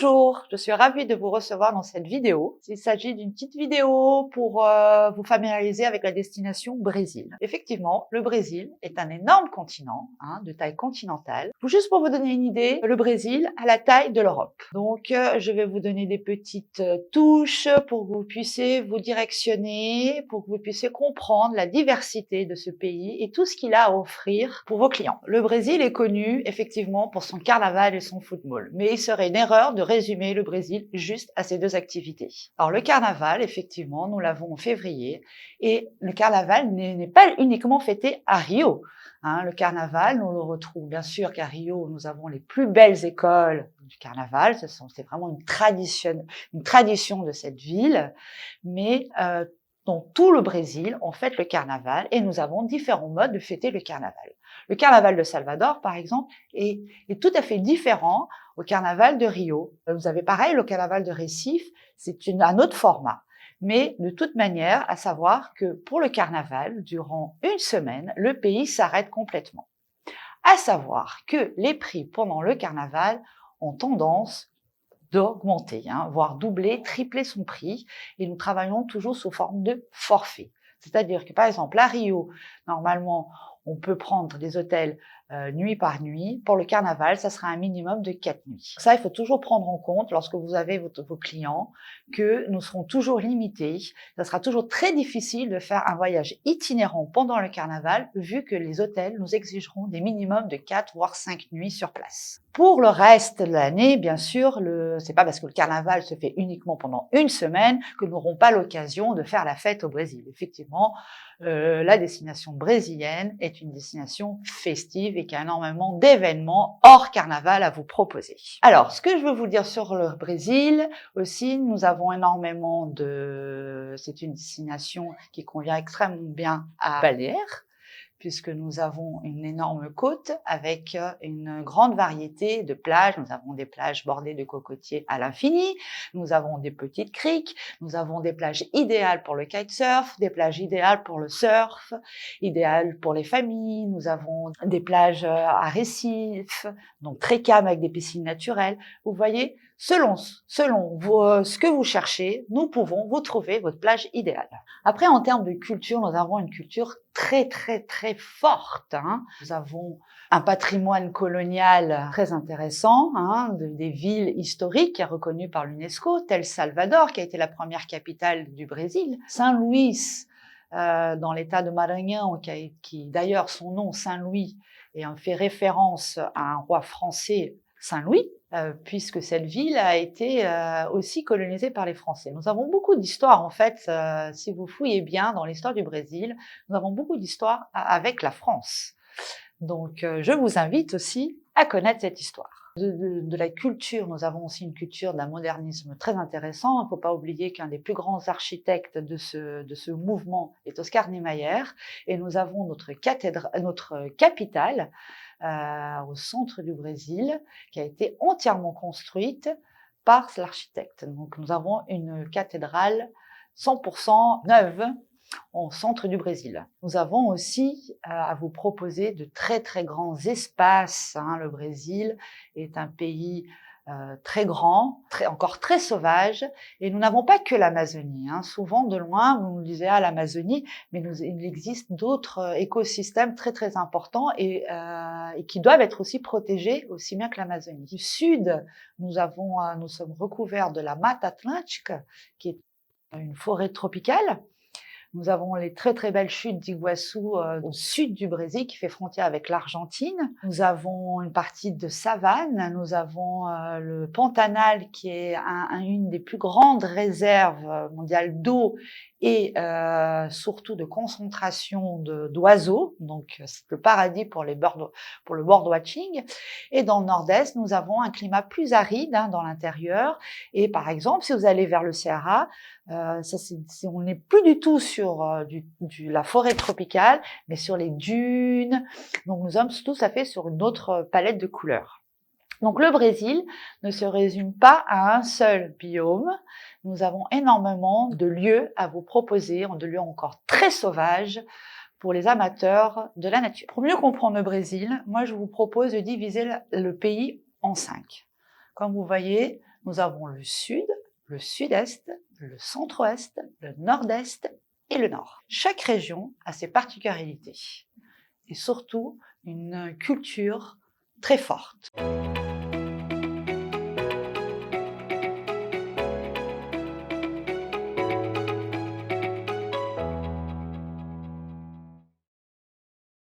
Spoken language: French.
Bonjour, je suis ravie de vous recevoir dans cette vidéo. Il s'agit d'une petite vidéo pour vous familiariser avec la destination Brésil. Effectivement, le Brésil est un énorme continent, de taille continentale. Juste pour vous donner une idée, le Brésil a la taille de l'Europe. Donc, je vais vous donner des petites touches pour que vous puissiez vous directionner, pour que vous puissiez comprendre la diversité de ce pays et tout ce qu'il a à offrir pour vos clients. Le Brésil est connu effectivement pour son carnaval et son football, mais il serait une erreur de résumer le Brésil juste à ces deux activités. Alors le carnaval, effectivement, nous l'avons en février et le carnaval n'est pas uniquement fêté à Rio. Le carnaval, nous le retrouvons bien sûr qu'à Rio, nous avons les plus belles écoles du carnaval. C'est vraiment une tradition de cette ville, mais dans tout le Brésil, on fête le carnaval et nous avons différents modes de fêter le carnaval. Le carnaval de Salvador, par exemple, est tout à fait différent au carnaval de Rio. Vous avez pareil, le carnaval de Recife, c'est un autre format. Mais de toute manière, à savoir que pour le carnaval, durant une semaine, le pays s'arrête complètement. À savoir que les prix pendant le carnaval ont tendance d'augmenter, voire doubler, tripler son prix, et nous travaillons toujours sous forme de forfait. C'est-à-dire que, par exemple, à Rio, normalement, on peut prendre des hôtels nuit par nuit. Pour le carnaval, ça sera un minimum de 4 nuits. Ça, il faut toujours prendre en compte lorsque vous avez vos clients que nous serons toujours limités. Ça sera toujours très difficile de faire un voyage itinérant pendant le carnaval, vu que les hôtels nous exigeront des minimums de 4 voire 5 nuits sur place. Pour le reste de l'année, bien sûr, c'est pas parce que le carnaval se fait uniquement pendant une semaine que nous n'aurons pas l'occasion de faire la fête au Brésil. Effectivement, la destination brésilienne est une destination festive et qui a énormément d'événements hors carnaval à vous proposer. Alors, ce que je veux vous dire sur le Brésil aussi, nous avons énormément c'est une destination qui convient extrêmement bien à balnéaire, puisque nous avons une énorme côte avec une grande variété de plages. Nous avons des plages bordées de cocotiers à l'infini, nous avons des petites criques, nous avons des plages idéales pour le kitesurf, des plages idéales pour le surf, idéales pour les familles, nous avons des plages à récifs, donc très calmes avec des piscines naturelles. Vous voyez, selon ce que vous cherchez, nous pouvons vous trouver votre plage idéale. Après, en termes de culture, nous avons une culture très forte. Nous avons un patrimoine colonial très intéressant, des villes historiques reconnues par l'UNESCO, telle Salvador, qui a été la première capitale du Brésil, Saint-Louis, dans l'état de Maranhão, qui d'ailleurs son nom Saint-Louis fait référence à un roi français, Saint-Louis, puisque cette ville a été aussi colonisée par les Français. Nous avons beaucoup d'histoires, en fait, si vous fouillez bien dans l'histoire du Brésil, nous avons beaucoup d'histoires avec la France. Donc, je vous invite aussi à connaître cette histoire. De la culture, nous avons aussi une culture d'un modernisme très intéressant. Il ne faut pas oublier qu'un des plus grands architectes de ce mouvement est Oscar Niemeyer, et nous avons notre capitale au centre du Brésil, qui a été entièrement construite par l'architecte. Donc nous avons une cathédrale 100% neuve au centre du Brésil. Nous avons aussi à vous proposer de très grands espaces. Le Brésil est un pays très grand, encore très sauvage, et nous n'avons pas que l'Amazonie. Souvent, de loin, vous nous disiez l'Amazonie, mais il existe d'autres écosystèmes très importants et qui doivent être aussi protégés aussi bien que l'Amazonie. Du sud, nous sommes recouverts de la Mata Atlântica, qui est une forêt tropicale. Nous avons les très belles chutes d'Iguaçu au sud du Brésil qui fait frontière avec l'Argentine. Nous avons une partie de savane. Nous avons le Pantanal qui est une des plus grandes réserves mondiales d'eau et surtout de concentration d'oiseaux. Donc c'est le paradis pour le birdwatching. Et dans le nord-est, nous avons un climat plus aride dans l'intérieur. Et par exemple, si vous allez vers le Ceará, on n'est plus du tout sur la forêt tropicale, mais sur les dunes. Donc nous sommes tout à fait sur une autre palette de couleurs. Donc le Brésil ne se résume pas à un seul biome. Nous avons énormément de lieux à vous proposer, de lieux encore très sauvages pour les amateurs de la nature. Pour mieux comprendre le Brésil, moi je vous propose de diviser le pays en 5. Comme vous voyez, Nous avons le sud, le sud-est, le centre-ouest, le nord-est et le nord. Chaque région a ses particularités et surtout une culture très forte.